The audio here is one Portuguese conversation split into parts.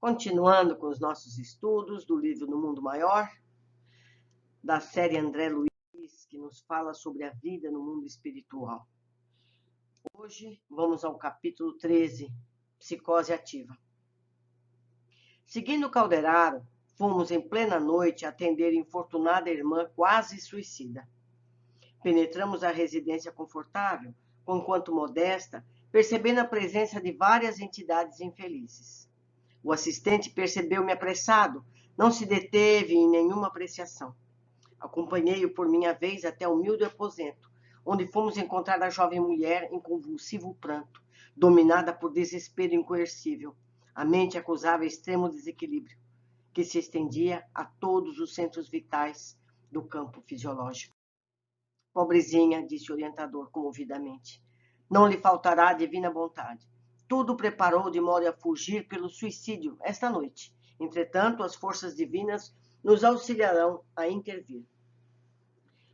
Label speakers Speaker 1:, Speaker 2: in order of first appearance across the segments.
Speaker 1: Continuando com os nossos estudos do livro No Mundo Maior, da série André Luiz, que nos fala sobre a vida no mundo espiritual. Hoje vamos ao capítulo 13, Psicose Ativa. Seguindo Calderaro, fomos em plena noite atender infortunada irmã quase suicida. Penetramos a residência confortável, conquanto modesta, percebendo a presença de várias entidades infelizes. O assistente percebeu-me apressado, não se deteve em nenhuma apreciação. Acompanhei-o por minha vez até o humilde aposento, onde fomos encontrar a jovem mulher em convulsivo pranto, dominada por desespero incoercível. A mente acusava extremo desequilíbrio, que se estendia a todos os centros vitais do campo fisiológico. Pobrezinha, disse o orientador comovidamente, não lhe faltará a divina vontade. Tudo preparou de modo a fugir pelo suicídio esta noite. Entretanto, as forças divinas nos auxiliarão a intervir.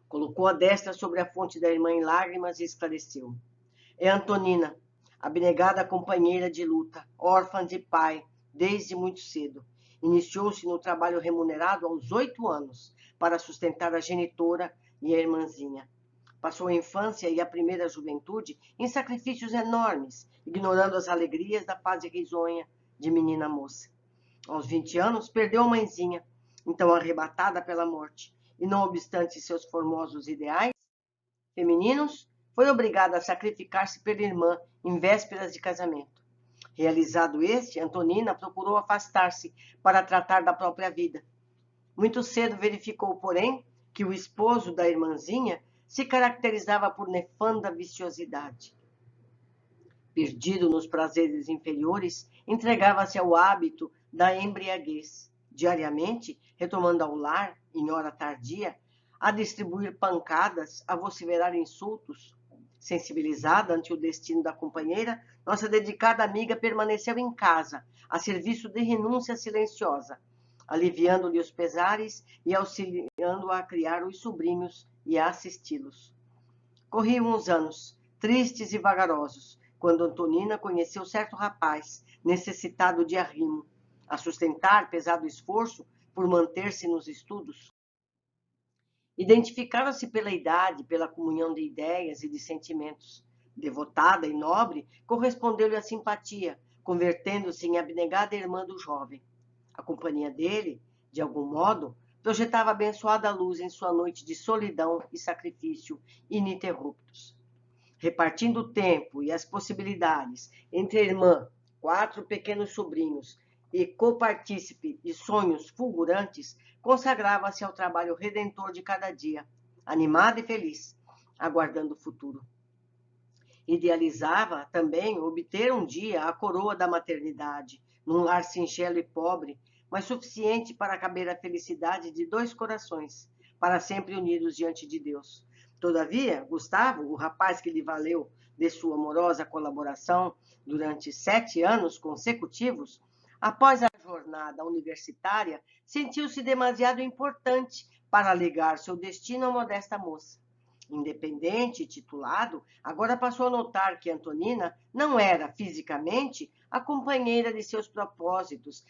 Speaker 1: Colocou a destra sobre a fonte da irmã em lágrimas e esclareceu. É Antonina, abnegada companheira de luta, órfã de pai, desde muito cedo. Iniciou-se no trabalho remunerado aos 8 anos, para sustentar a genitora e a irmãzinha. Passou a infância e a primeira juventude em sacrifícios enormes, ignorando as alegrias da fase risonha de menina moça. Aos 20 anos, perdeu a mãezinha, então arrebatada pela morte, e não obstante seus formosos ideais femininos, foi obrigada a sacrificar-se pela irmã em vésperas de casamento. Realizado este, Antonina procurou afastar-se para tratar da própria vida. Muito cedo verificou, porém, que o esposo da irmãzinha se caracterizava por nefanda viciosidade. Perdido nos prazeres inferiores, entregava-se ao hábito da embriaguez, diariamente retomando ao lar, em hora tardia, a distribuir pancadas, a vociferar insultos. Sensibilizada ante o destino da companheira, nossa dedicada amiga permaneceu em casa, a serviço de renúncia silenciosa, aliviando-lhe os pesares e auxiliando-a a criar os sobrinhos e a assisti-los. Corriam os anos, tristes e vagarosos, quando Antonina conheceu certo rapaz, necessitado de arrimo, a sustentar pesado esforço por manter-se nos estudos. Identificava-se pela idade, pela comunhão de ideias e de sentimentos. Devotada e nobre, correspondeu-lhe a simpatia, convertendo-se em abnegada irmã do jovem. A companhia dele, de algum modo, projetava abençoada luz em sua noite de solidão e sacrifício ininterruptos. Repartindo o tempo e as possibilidades entre a irmã, 4 pequenos sobrinhos e copartícipe de sonhos fulgurantes, consagrava-se ao trabalho redentor de cada dia, animada e feliz, aguardando o futuro. Idealizava também obter um dia a coroa da maternidade, num lar singelo e pobre, mas suficiente para caber a felicidade de 2 corações, para sempre unidos diante de Deus. Todavia, Gustavo, o rapaz que lhe valeu de sua amorosa colaboração durante 7 anos consecutivos, após a jornada universitária, sentiu-se demasiado importante para ligar seu destino à modesta moça. Independente e titulado, agora passou a notar que Antonina não era, fisicamente, a companheira de seus propósitos,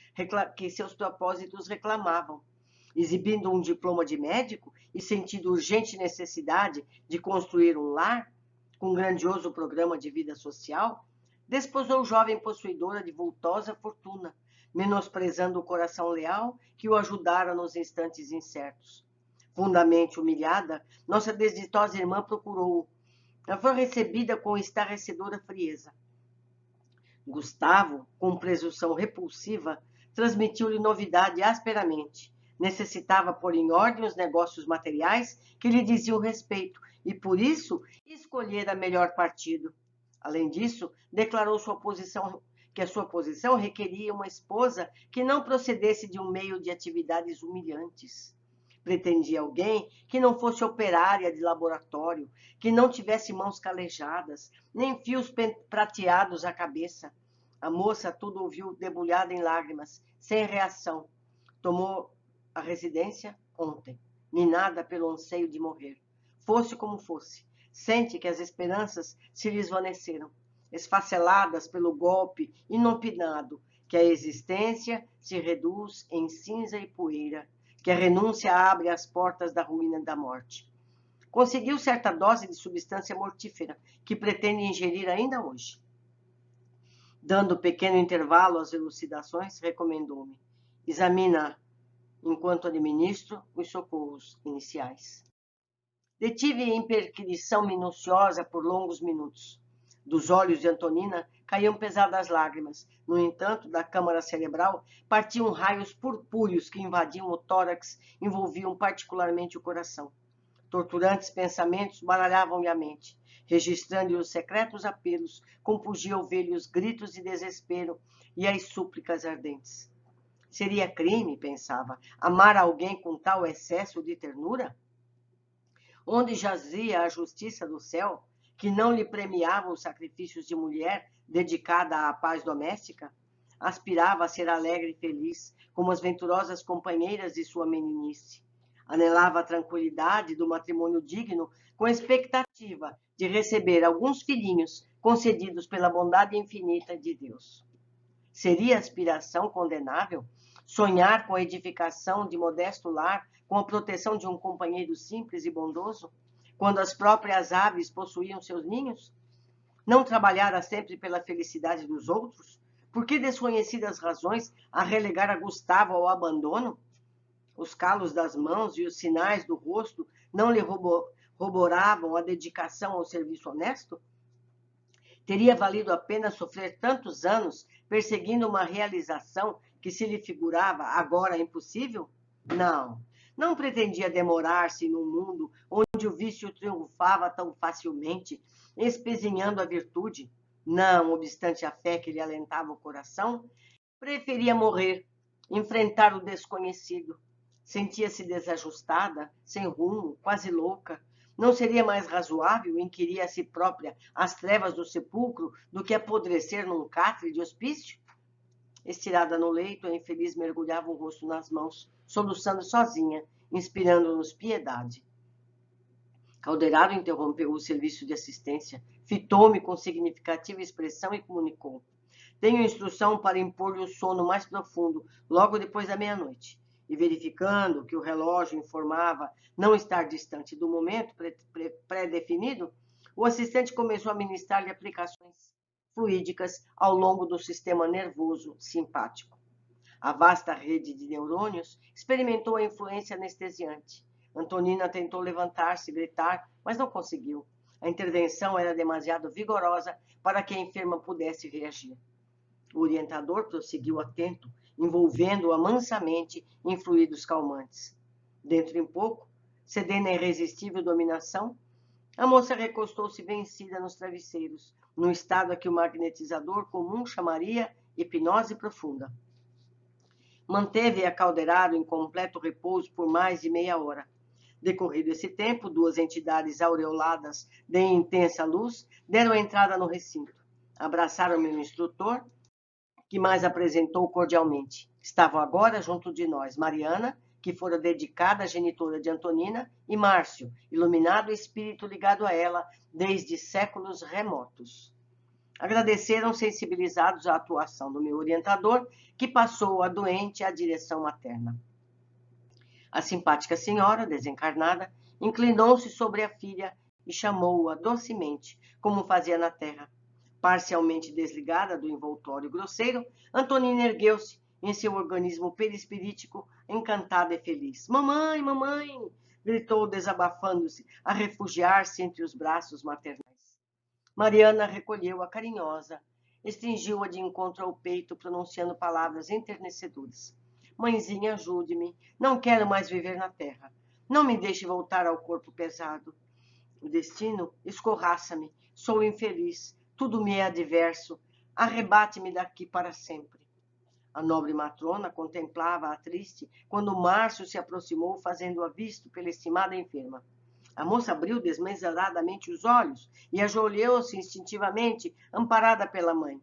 Speaker 1: que seus propósitos reclamavam. Exibindo um diploma de médico e sentindo urgente necessidade de construir um lar, com um grandioso programa de vida social, desposou jovem possuidora de vultosa fortuna, menosprezando o coração leal que o ajudara nos instantes incertos. Fundamente humilhada, nossa desditosa irmã procurou-o. Ela foi recebida com estarrecedora frieza. Gustavo, com presunção repulsiva, transmitiu-lhe novidade asperamente. Necessitava pôr em ordem os negócios materiais que lhe diziam respeito e, por isso, escolhera melhor partido. Além disso, declarou que a sua posição requeria uma esposa que não procedesse de um meio de atividades humilhantes. Pretendia alguém que não fosse operária de laboratório, que não tivesse mãos calejadas, nem fios prateados à cabeça. A moça tudo ouviu debulhada em lágrimas, sem reação. Tomou a residência ontem, minada pelo anseio de morrer. Fosse como fosse, sente que as esperanças se lhe esvaneceram, esfaceladas pelo golpe inopinado que a existência se reduz em cinza e poeira, que a renúncia abre as portas da ruína e da morte. Conseguiu certa dose de substância mortífera, que pretende ingerir ainda hoje. Dando pequeno intervalo às elucidações, recomendou-me: examina enquanto administro os socorros iniciais. Detive em perquisição minuciosa por longos minutos. Dos olhos de Antonina caíam pesadas lágrimas. No entanto, da câmara cerebral partiam raios purpúreos que invadiam o tórax, envolviam particularmente o coração. Torturantes pensamentos baralhavam-lhe a mente, registrando-lhe os secretos apelos, compungia ouvir-lhe os gritos de desespero e as súplicas ardentes. Seria crime, pensava, amar alguém com tal excesso de ternura? Onde jazia a justiça do céu, que não lhe premiava os sacrifícios de mulher dedicada à paz doméstica? Aspirava a ser alegre e feliz, como as venturosas companheiras de sua meninice. Anelava a tranquilidade do matrimônio digno, com a expectativa de receber alguns filhinhos concedidos pela bondade infinita de Deus. Seria aspiração condenável sonhar com a edificação de modesto lar, com a proteção de um companheiro simples e bondoso, quando as próprias aves possuíam seus ninhos? Não trabalhara sempre pela felicidade dos outros? Por que desconhecidas razões a relegar a Gustavo ao abandono? Os calos das mãos e os sinais do rosto não lhe roboravam a dedicação ao serviço honesto? Teria valido a pena sofrer tantos anos perseguindo uma realização que se lhe figurava agora impossível? Não pretendia demorar-se num mundo onde o vício triunfava tão facilmente, espezinhando a virtude. Não obstante a fé que lhe alentava o coração, preferia morrer, enfrentar o desconhecido. Sentia-se desajustada, sem rumo, quase louca. Não seria mais razoável inquirir a si própria as trevas do sepulcro do que apodrecer num catre de hospício? Estirada no leito, a infeliz mergulhava o rosto nas mãos, soluçando sozinha, inspirando-nos piedade. Calderaro interrompeu o serviço de assistência, fitou-me com significativa expressão e comunicou: tenho instrução para impor-lhe o sono mais profundo, logo depois da meia-noite. E verificando que o relógio informava não estar distante do momento pré-definido, o assistente começou a ministrar-lhe aplicações fluídicas ao longo do sistema nervoso simpático. A vasta rede de neurônios experimentou a influência anestesiante. Antonina tentou levantar-se, gritar, mas não conseguiu. A intervenção era demasiado vigorosa para que a enferma pudesse reagir. O orientador prosseguiu atento, envolvendo-a mansamente em fluidos calmantes. Dentro em pouco, cedendo à irresistível dominação, a moça recostou-se vencida nos travesseiros, num estado a que o magnetizador comum chamaria hipnose profunda. Manteve-a Calderaro em completo repouso por mais de meia hora. Decorrido esse tempo, duas entidades aureoladas de intensa luz deram entrada no recinto. Abraçaram meu instrutor, que mais apresentou cordialmente. Estavam agora junto de nós Mariana, que fora dedicada à genitora de Antonina, e Márcio, iluminado espírito ligado a ela desde séculos remotos. Agradeceram sensibilizados à atuação do meu orientador, que passou a doente à direção materna. A simpática senhora, desencarnada, inclinou-se sobre a filha e chamou-a docemente, como fazia na terra. Parcialmente desligada do envoltório grosseiro, Antonina ergueu-se, em seu organismo perispirítico, encantada e feliz. Mamãe, mamãe! Gritou, desabafando-se, a refugiar-se entre os braços maternais. Mariana recolheu-a carinhosa, estringiu-a de encontro ao peito, pronunciando palavras enternecedoras. Mãezinha, ajude-me. Não quero mais viver na terra. Não me deixe voltar ao corpo pesado. O destino escorraça-me. Sou infeliz. Tudo me é adverso. Arrebate-me daqui para sempre. A nobre matrona contemplava-a triste quando Márcio se aproximou, fazendo-a visto pela estimada enferma. A moça abriu desmesuradamente os olhos e ajoelhou-se instintivamente, amparada pela mãe.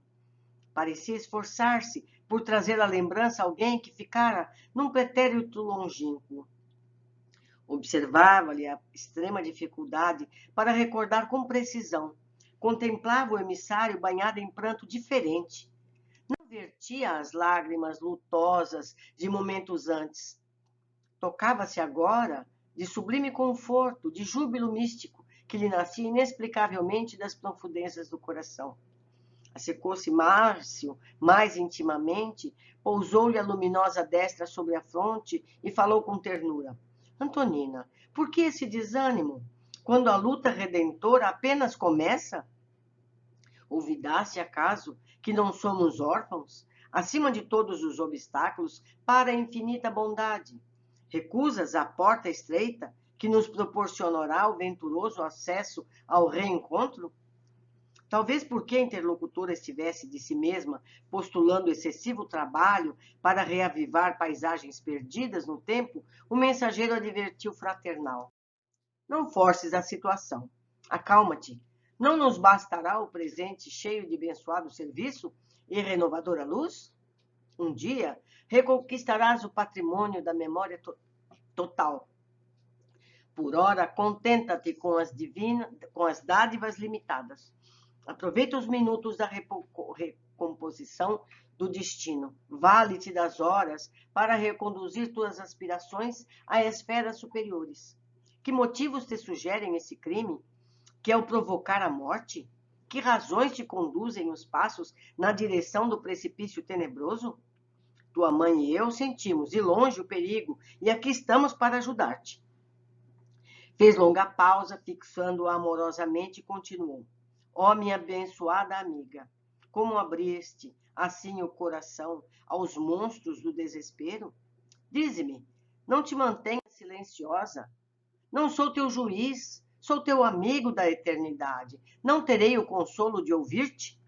Speaker 1: Parecia esforçar-se por trazer à lembrança alguém que ficara num pretérito longínquo. Observava-lhe a extrema dificuldade para recordar com precisão. Contemplava o emissário banhado em pranto diferente. Não vertia as lágrimas lutosas de momentos antes. Tocava-se agora de sublime conforto, de júbilo místico, que lhe nascia inexplicavelmente das profundezas do coração. Acercou-se Márcio mais intimamente, pousou-lhe a luminosa destra sobre a fronte e falou com ternura. Antonina, por que esse desânimo? Quando a luta redentora apenas começa? Olvidaste acaso que não somos órfãos? Acima de todos os obstáculos, para a infinita bondade. Recusas a porta estreita que nos proporcionará o venturoso acesso ao reencontro? Talvez porque a interlocutora estivesse de si mesma postulando excessivo trabalho para reavivar paisagens perdidas no tempo, o mensageiro advertiu fraternal. Não forces a situação. Acalma-te. Não nos bastará o presente cheio de abençoado serviço e renovadora luz? Um dia, reconquistarás o patrimônio da memória total. Por ora, contenta-te com as dádivas limitadas. Aproveita os minutos da recomposição do destino. Vale-te das horas para reconduzir tuas aspirações a esferas superiores. Que motivos te sugerem esse crime? Que é o provocar a morte? Que razões te conduzem os passos na direção do precipício tenebroso? Tua mãe e eu sentimos de longe o perigo e aqui estamos para ajudar-te. Fez longa pausa, fixando-a amorosamente e continuou. Ó minha abençoada amiga, como abriste assim o coração aos monstros do desespero? Dize-me, não te mantenhas silenciosa? Não sou teu juiz, sou teu amigo da eternidade. Não terei o consolo de ouvir-te?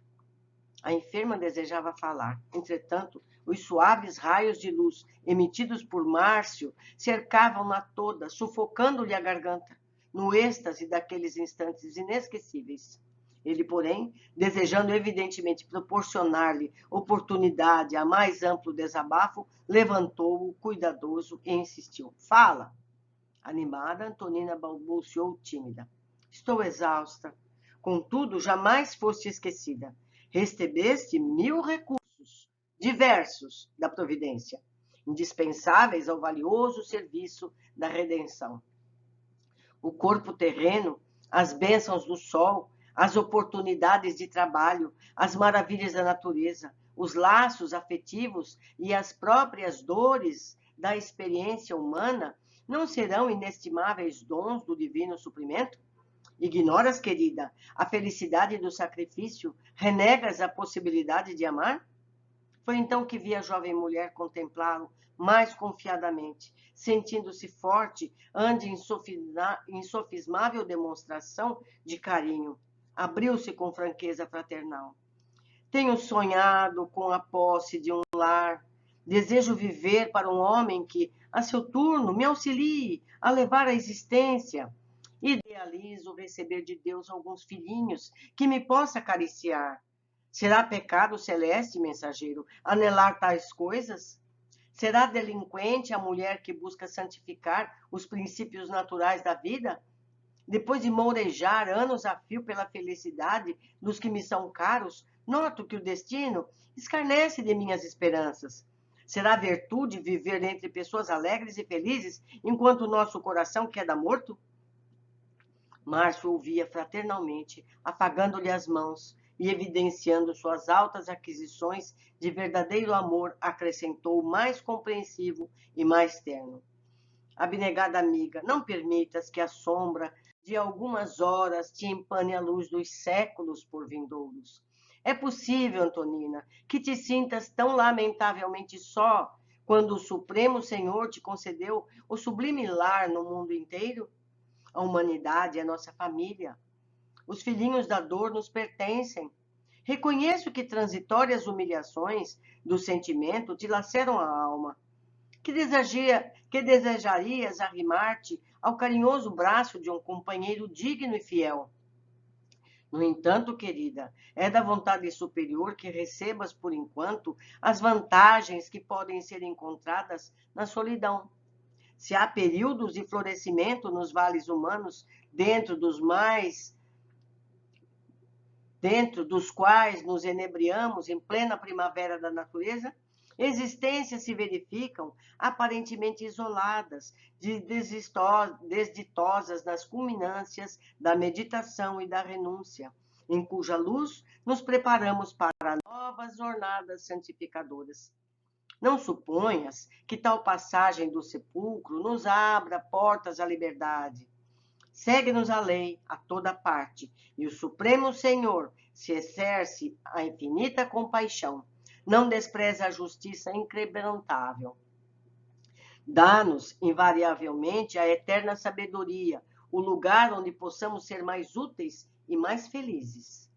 Speaker 1: A enferma desejava falar. Entretanto, os suaves raios de luz emitidos por Márcio cercavam-na toda, sufocando-lhe a garganta, no êxtase daqueles instantes inesquecíveis. Ele, porém, desejando evidentemente proporcionar-lhe oportunidade a mais amplo desabafo, levantou-o cuidadoso e insistiu. Fala! Animada, Antonina balbuciou tímida. Estou exausta. Contudo, jamais foste esquecida. Recebeste 1000 recursos, diversos, da providência, indispensáveis ao valioso serviço da redenção. O corpo terreno, as bênçãos do sol, as oportunidades de trabalho, as maravilhas da natureza, os laços afetivos e as próprias dores da experiência humana não serão inestimáveis dons do divino suprimento? Ignoras, querida, a felicidade do sacrifício? Renegas a possibilidade de amar? Foi então que vi a jovem mulher contemplá-lo mais confiadamente, sentindo-se forte ante insofismável demonstração de carinho. Abriu-se com franqueza fraternal. Tenho sonhado com a posse de um lar. Desejo viver para um homem que, a seu turno, me auxilie a levar a existência. Idealizo receber de Deus alguns filhinhos que me possa acariciar. Será pecado celeste, mensageiro, anelar tais coisas? Será delinquente a mulher que busca santificar os princípios naturais da vida? Depois de mourejar anos a fio pela felicidade dos que me são caros, noto que o destino escarnece de minhas esperanças. Será virtude viver entre pessoas alegres e felizes enquanto o nosso coração queda morto? Márcio ouvia fraternalmente, afagando-lhe as mãos e evidenciando suas altas aquisições de verdadeiro amor, acrescentou mais compreensivo e mais terno. Abnegada amiga, não permitas que a sombra de algumas horas te empane a luz dos séculos por vindouros. É possível, Antonina, que te sintas tão lamentavelmente só quando o Supremo Senhor te concedeu o sublime lar no mundo inteiro? A humanidade é nossa família. Os filhinhos da dor nos pertencem. Reconheço que transitórias humilhações do sentimento te laceram a alma. Que desejarias arrimar-te ao carinhoso braço de um companheiro digno e fiel. No entanto, querida, é da vontade superior que recebas, por enquanto, as vantagens que podem ser encontradas na solidão. Se há períodos de florescimento nos vales humanos, dentro dos mais dentro dos quais nos enebriamos em plena primavera da natureza, existências se verificam aparentemente isoladas, desditosas nas culminâncias da meditação e da renúncia, em cuja luz nos preparamos para novas jornadas santificadoras. Não suponhas que tal passagem do sepulcro nos abra portas à liberdade. Segue-nos a lei a toda parte, e o Supremo Senhor se exerce a infinita compaixão. Não despreza a justiça inquebrantável. Dá-nos, invariavelmente, a eterna sabedoria, o lugar onde possamos ser mais úteis e mais felizes.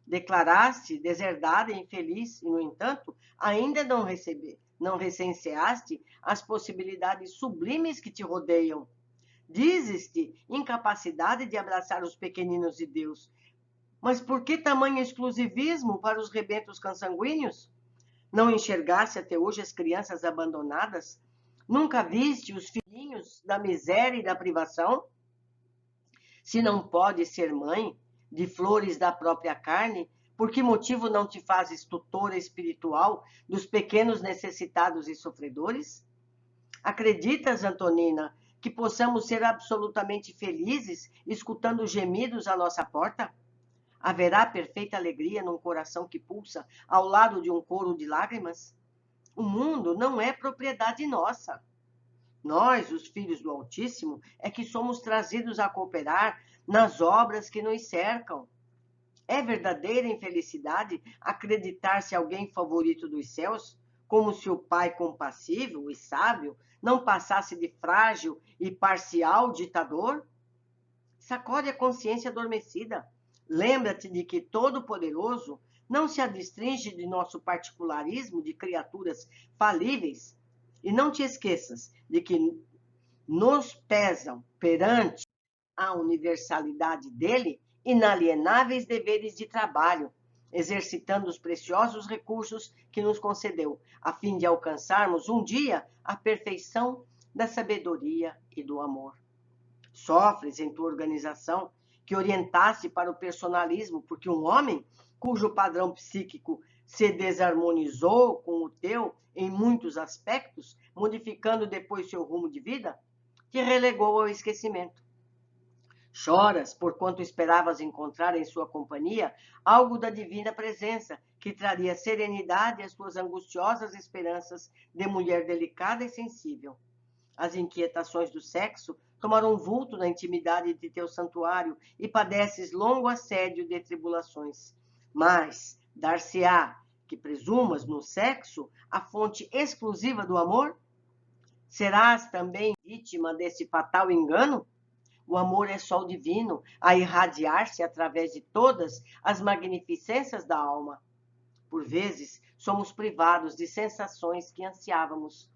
Speaker 1: Declaraste deserdada e infeliz, e, no entanto, ainda não recenseaste as possibilidades sublimes que te rodeiam. Dizes-te incapacidade de abraçar os pequeninos de Deus. Mas por que tamanho exclusivismo para os rebentos consanguíneos? Não enxergaste até hoje as crianças abandonadas? Nunca viste os filhinhos da miséria e da privação? Se não podes ser mãe de flores da própria carne, por que motivo não te fazes tutora espiritual dos pequenos necessitados e sofredores? Acreditas, Antonina, que possamos ser absolutamente felizes escutando gemidos à nossa porta? Haverá perfeita alegria num coração que pulsa ao lado de um coro de lágrimas? O mundo não é propriedade nossa. Nós, os filhos do Altíssimo, é que somos trazidos a cooperar nas obras que nos cercam. É verdadeira infelicidade acreditar-se alguém favorito dos céus, como se o Pai compassivo e sábio não passasse de frágil e parcial ditador? Sacode a consciência adormecida. Lembra-te de que Todo-Poderoso não se adstringe de nosso particularismo de criaturas falíveis. E não te esqueças de que nos pesam perante a universalidade dele inalienáveis deveres de trabalho, exercitando os preciosos recursos que nos concedeu, a fim de alcançarmos um dia a perfeição da sabedoria e do amor. Sofres em tua organização que orientasse para o personalismo, porque um homem cujo padrão psíquico se desarmonizou com o teu em muitos aspectos, modificando depois seu rumo de vida, te relegou ao esquecimento. Choras, porquanto esperavas encontrar em sua companhia algo da divina presença, que traria serenidade às tuas angustiosas esperanças de mulher delicada e sensível. As inquietações do sexo tomaram vulto na intimidade de teu santuário e padeces longo assédio de tribulações. Mas dar-se-á que presumas no sexo a fonte exclusiva do amor? Serás também vítima desse fatal engano? O amor é sol divino, a irradiar-se através de todas as magnificências da alma. Por vezes, somos privados de sensações que ansiávamos,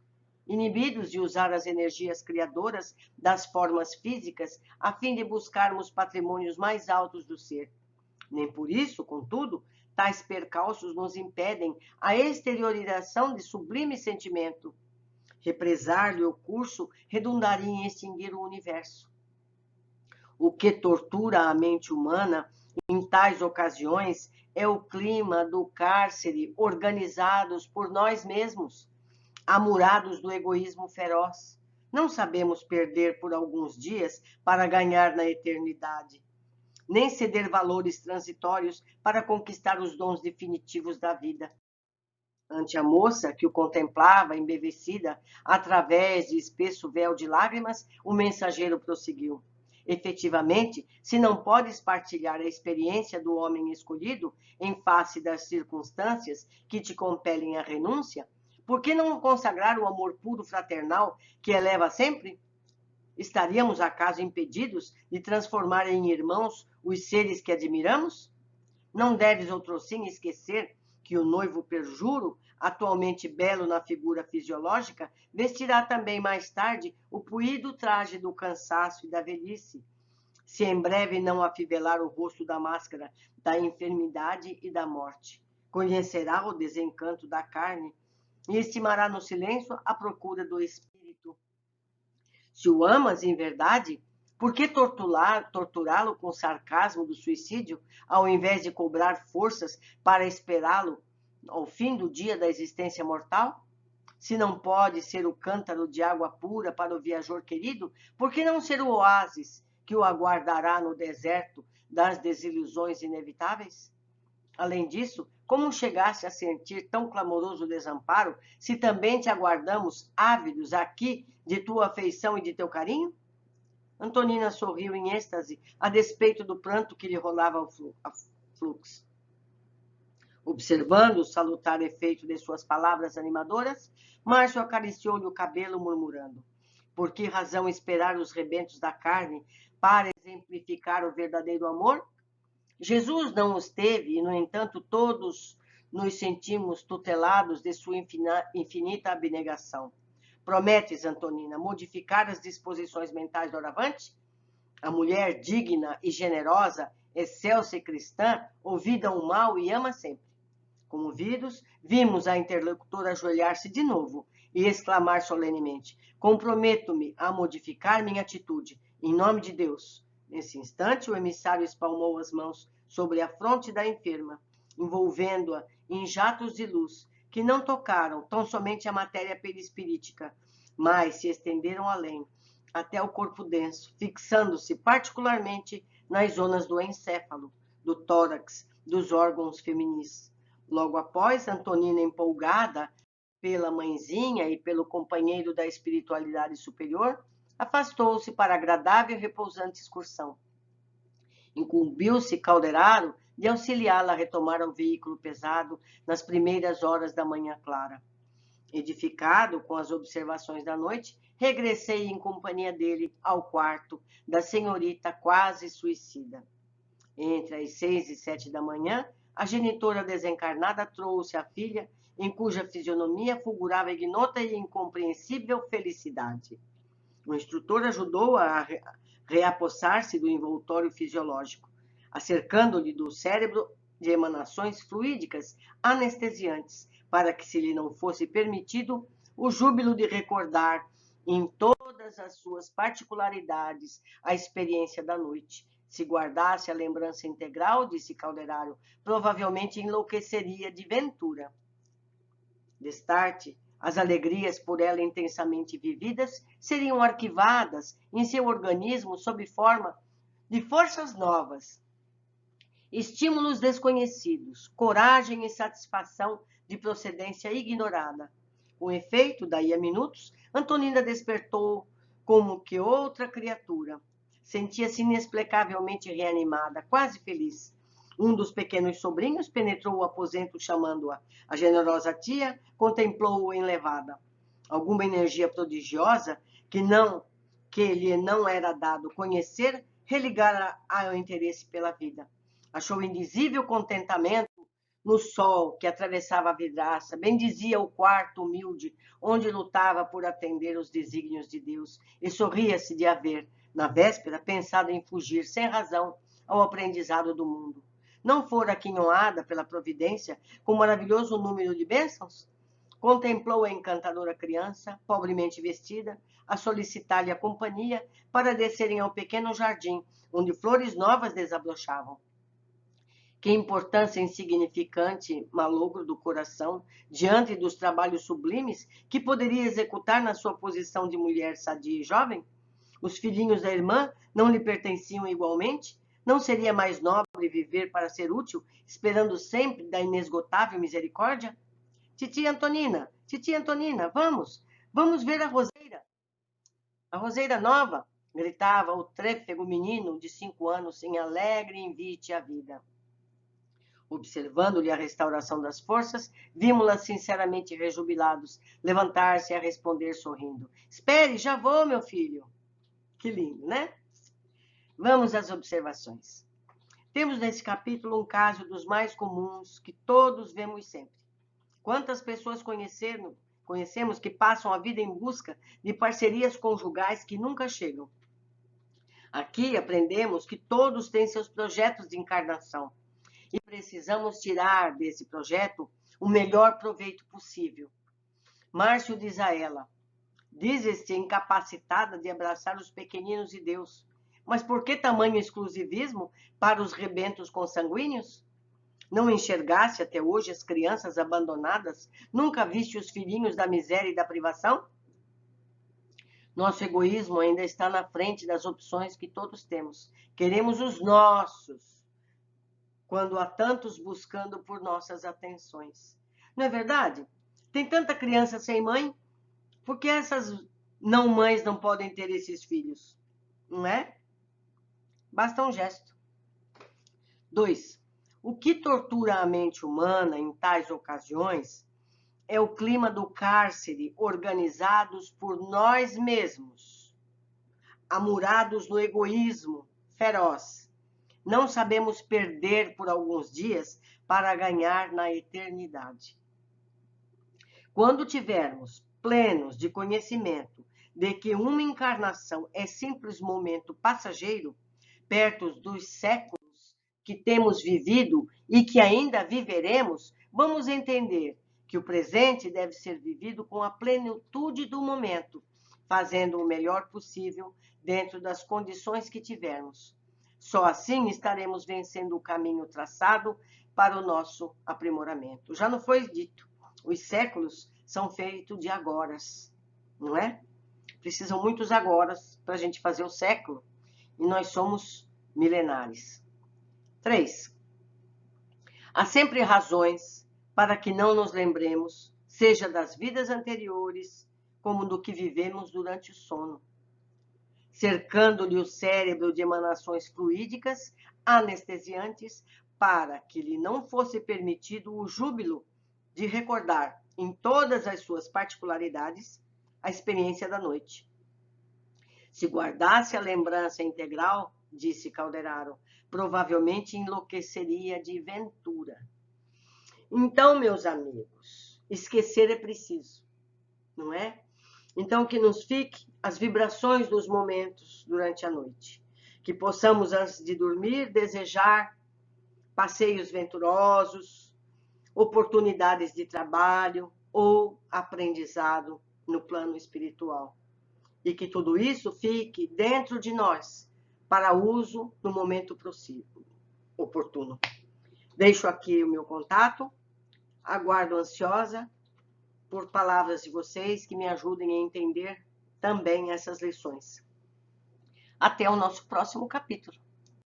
Speaker 1: inibidos de usar as energias criadoras das formas físicas a fim de buscarmos patrimônios mais altos do ser. Nem por isso, contudo, tais percalços nos impedem a exteriorização de sublime sentimento. Represar-lhe o curso redundaria em extinguir o universo. O que tortura a mente humana em tais ocasiões é o clima do cárcere organizados por nós mesmos, amurados do egoísmo feroz. Não sabemos perder por alguns dias para ganhar na eternidade, nem ceder valores transitórios para conquistar os dons definitivos da vida. Ante a moça, que o contemplava embevecida através de espesso véu de lágrimas, o mensageiro prosseguiu. Efetivamente, se não podes partilhar a experiência do homem escolhido em face das circunstâncias que te compelem à renúncia, por que não consagrar o amor puro fraternal que eleva sempre? Estaríamos acaso impedidos de transformar em irmãos os seres que admiramos? Não deves outrossim esquecer que o noivo perjuro, atualmente belo na figura fisiológica, vestirá também mais tarde o puído traje do cansaço e da velhice, se em breve não afivelar o rosto da máscara da enfermidade e da morte. Conhecerá o desencanto da carne e estimará no silêncio a procura do espírito. Se o amas em verdade, Por que torturá-lo com o sarcasmo do suicídio, ao invés de cobrar forças para esperá-lo ao fim do dia da existência mortal? Se não pode ser o cântaro de água pura para o viajor querido, por que não ser o oásis que o aguardará no deserto das desilusões inevitáveis? Além disso, como chegaste a sentir tão clamoroso desamparo, se também te aguardamos ávidos aqui de tua afeição e de teu carinho? Antonina sorriu em êxtase, a despeito do pranto que lhe rolava a fluxo. Observando o salutar efeito de suas palavras animadoras, Márcio acariciou-lhe o cabelo, murmurando: por que razão esperar os rebentos da carne para exemplificar o verdadeiro amor? Jesus não os teve, e, no entanto, todos nos sentimos tutelados de sua infinita abnegação. Prometes, Antonina, modificar as disposições mentais doravante? A mulher digna e generosa, excelsa e cristã, ouvida o mal e ama sempre. Comovidos, vimos a interlocutora ajoelhar-se de novo e exclamar solenemente: comprometo-me a modificar minha atitude, em nome de Deus. Nesse instante, o emissário espalmou as mãos sobre a fronte da enferma, envolvendo-a em jatos de luz, que não tocaram tão somente a matéria perispirítica, mas se estenderam além, até o corpo denso, fixando-se particularmente nas zonas do encéfalo, do tórax, dos órgãos feminis. Logo após, Antonina, empolgada pela mãezinha e pelo companheiro da espiritualidade superior, afastou-se para a agradável e repousante excursão. Incumbiu-se Calderaro de auxiliá-la a retomar o veículo pesado nas primeiras horas da manhã clara. Edificado com as observações da noite, regressei em companhia dele ao quarto da senhorita quase suicida. Entre as 6 e 7 da manhã, a genitora desencarnada trouxe a filha, em cuja fisionomia fulgurava ignota e incompreensível felicidade. O instrutor ajudou-a a reapossar-se do envoltório fisiológico, acercando-lhe do cérebro de emanações fluídicas anestesiantes, para que se lhe não fosse permitido o júbilo de recordar em todas as suas particularidades a experiência da noite. Se guardasse a lembrança integral, disse Calderaro, provavelmente enlouqueceria de ventura. Destarte, as alegrias por ela intensamente vividas seriam arquivadas em seu organismo sob forma de forças novas, estímulos desconhecidos, coragem e satisfação de procedência ignorada. Com efeito, daí a minutos, Antonina despertou como que outra criatura. Sentia-se inexplicavelmente reanimada, quase feliz. Um dos pequenos sobrinhos penetrou o aposento chamando-a. A generosa tia contemplou-o enlevada. Alguma energia prodigiosa que lhe não era dado conhecer religara ao interesse pela vida. Achou indizível contentamento no sol que atravessava a vidraça, bendizia o quarto humilde onde lutava por atender os desígnios de Deus e sorria-se de haver, na véspera, pensado em fugir sem razão ao aprendizado do mundo. Não fora aquinhoada pela providência com um maravilhoso número de bênçãos? Contemplou a encantadora criança, pobremente vestida, a solicitar-lhe a companhia para descerem ao pequeno jardim, onde flores novas desabrochavam. Que importância insignificante, malogro do coração, diante dos trabalhos sublimes que poderia executar na sua posição de mulher sadia e jovem? Os filhinhos da irmã não lhe pertenciam igualmente? Não seria mais nobre viver para ser útil, esperando sempre da inesgotável misericórdia? Titia Antonina, vamos ver a roseira nova, gritava o trêfego menino de 5 anos em alegre invite à vida. Observando-lhe a restauração das forças, vimos-la sinceramente rejubilados, levantar-se e a responder sorrindo: espere, já vou, meu filho. Que lindo, né? Vamos às observações. Temos nesse capítulo um caso dos mais comuns que todos vemos sempre. Quantas pessoas conhecemos que passam a vida em busca de parcerias conjugais que nunca chegam? Aqui aprendemos que todos têm seus projetos de encarnação e precisamos tirar desse projeto o melhor proveito possível. Márcio diz a ela: dizes-te incapacitada de abraçar os pequeninos de Deus. Mas por que tamanho exclusivismo para os rebentos consanguíneos? Não enxergaste até hoje as crianças abandonadas? Nunca viste os filhinhos da miséria e da privação? Nosso egoísmo ainda está na frente das opções que todos temos. Queremos os nossos, quando há tantos buscando por nossas atenções. Não é verdade? Tem tanta criança sem mãe, por que essas não mães não podem ter esses filhos? Não é? Basta um gesto. 2. O que tortura a mente humana em tais ocasiões é o clima do cárcere organizados por nós mesmos, amurados no egoísmo feroz. Não sabemos perder por alguns dias para ganhar na eternidade. Quando tivermos plenos de conhecimento de que uma encarnação é simples momento passageiro, perto dos séculos que temos vivido e que ainda viveremos, vamos entender que o presente deve ser vivido com a plenitude do momento, fazendo o melhor possível dentro das condições que tivermos. Só assim estaremos vencendo o caminho traçado para o nosso aprimoramento. Já não foi dito, os séculos são feitos de agoras, não é? Precisam muitos agoras para a gente fazer o século, e nós somos milenares. 3. Há sempre razões para que não nos lembremos, seja das vidas anteriores, como do que vivemos durante o sono, cercando-lhe o cérebro de emanações fluídicas anestesiantes para que lhe não fosse permitido o júbilo de recordar, em todas as suas particularidades, a experiência da noite. Se guardasse a lembrança integral, disse Calderaro, provavelmente enlouqueceria de ventura. Então, meus amigos, esquecer é preciso, não é? Então, que nos fique as vibrações dos momentos durante a noite. Que possamos, antes de dormir, desejar passeios venturosos, oportunidades de trabalho ou aprendizado no plano espiritual. E que tudo isso fique dentro de nós, para uso no momento oportuno. Deixo aqui o meu contato, aguardo ansiosa por palavras de vocês que me ajudem a entender também essas lições. Até o nosso próximo capítulo.